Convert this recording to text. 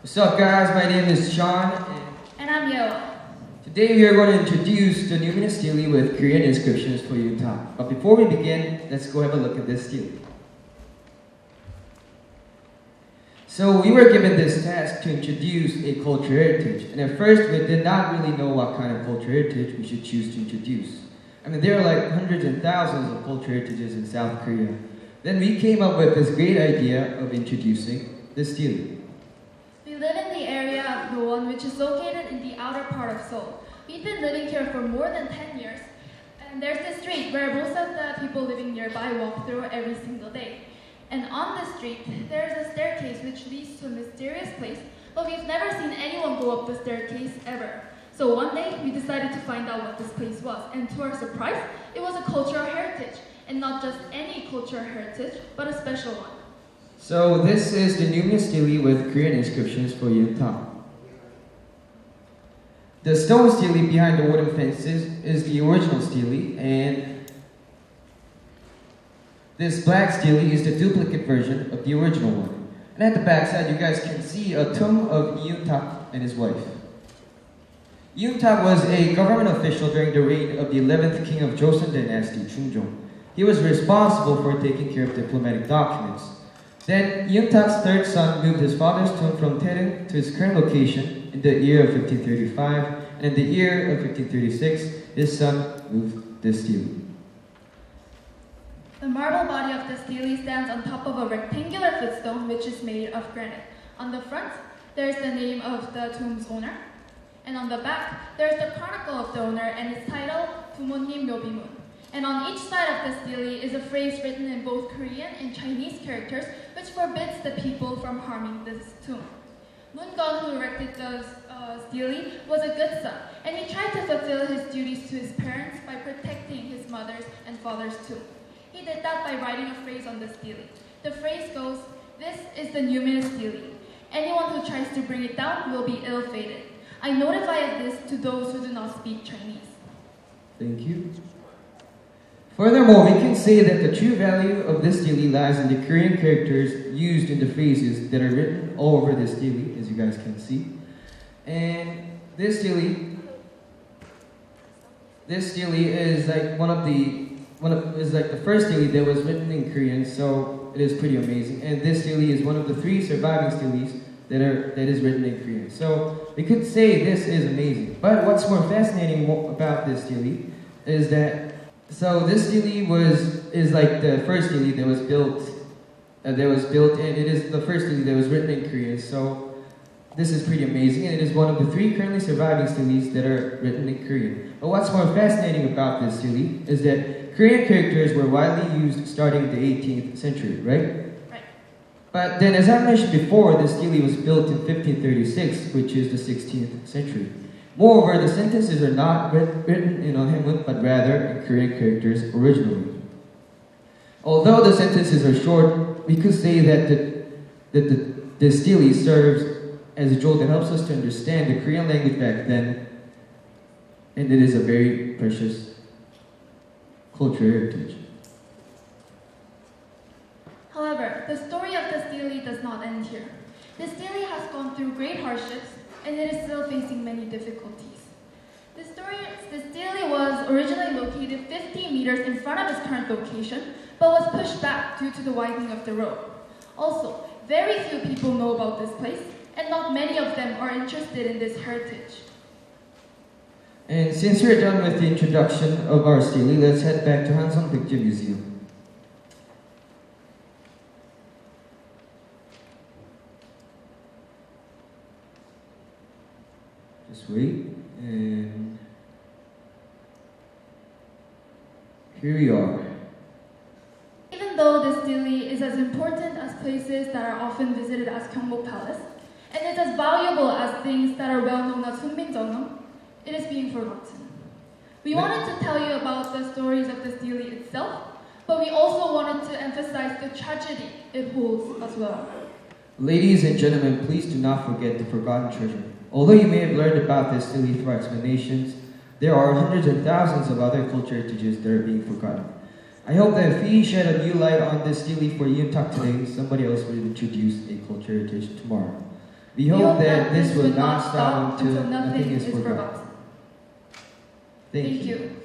What's up, guys? My name is Sean. And I'm Yo. Today we are going to introduce the numinous stele with Korean inscriptions for you to talk. But before we begin, let's go have a look at this stele. So we were given this task to introduce a cultural heritage. And at first we did not really know what kind of cultural heritage we should choose to introduce. I mean, there are like hundreds and thousands of cultural heritages in South Korea. Then we came up with this great idea of introducing this stele. We live in the area of Roan, which is located in the outer part of Seoul. We've been living here for more than 10 years, and there's this street where most of the people living nearby walk through every single day. And on this street, there's a staircase which leads to a mysterious place, but we've never seen anyone go up the staircase ever. So one day, we decided to find out what this place was, and to our surprise, it was a cultural heritage, and not just any cultural heritage, but a special one. So this is the numinous stele with Korean inscriptions for Yuntang. The stone stele behind the wooden fences is the original stele, and this black stele is the duplicate version of the original one. And at the back side, you guys can see a tomb of Yuntak and his wife. Yuntak was a government official during the reign of the 11th king of Joseon dynasty, Chunjong. He was responsible for taking care of diplomatic documents. Then Yuntak's third son moved his father's tomb from Taereung to his current location in the year of 1535, and in the year of 1536, his son moved the stele. The marble body of the stele stands on top of a rectangular footstone which is made of granite. On the front, there's the name of the tomb's owner, and on the back, there's the chronicle of the owner and its title, 부모님 묘비문. And on each side of the stele is a phrase written in both Korean and Chinese characters which forbids the people from harming this tomb. Moon-gun, who erected the stele, was a good son, and he tried to fulfill his duties to his parents by protecting his mother's and father's tomb. He did that by writing a phrase on the stele. The phrase goes, "This is the numinous stele. Anyone who tries to bring it down will be ill-fated. I notify this to those who do not speak Chinese." Thank you. Furthermore, we can say that the true value of this stele lies in the Korean characters used in the phrases that are written all over the stele, as you guys can see. And this stele is like the first stele that was written in Korean, so it is pretty amazing. And this stele is one of the 3 surviving steles that is written in Korean. So we could say this is amazing. But what's more fascinating about this stele is that this stele is like the first stele that was built, and it is the first stele that was written in Korean. So this is pretty amazing, and it is one of the 3 currently surviving steles that are written in Korean. But what's more fascinating about this stele is that Korean characters were widely used starting the 18th century, right? Right. But then, as I mentioned before, the stele was built in 1536, which is the 16th century. Moreover, the sentences are not written in Onhaemun, but rather in Korean characters originally. Although the sentences are short, we could say that the stele serves as a jewel that helps us to understand the Korean language back then, and it is a very precious cultural heritage. However, the story of the stele does not end here. The stele has gone through great hardships, and it is still facing many difficulties. The stele was originally located 50 meters in front of its current location, but was pushed back due to the widening of the road. Also, very few people know about this place, and not many of them are interested in this heritage. And since we're done with the introduction of our stele, let's head back to Hansong Picture Museum. Just wait, and here we are. Even though the stele is as important as places that are often visited as Gyeongbok Palace, and is as valuable as things that are well known as Sunminjeongeum, it is being forgotten. We wanted to tell you about the stories of the stele itself, but we also wanted to emphasize the tragedy it holds as well. Ladies and gentlemen, please do not forget the forgotten treasure. Although you may have learned about this stele through our explanations, there are hundreds and thousands of other culture heritages that are being forgotten. I hope that if we shed a new light on this stele for Yuntak today, somebody else will introduce a culture heritage tomorrow. We hope that this will not stop until nothing is forgotten. Thank you.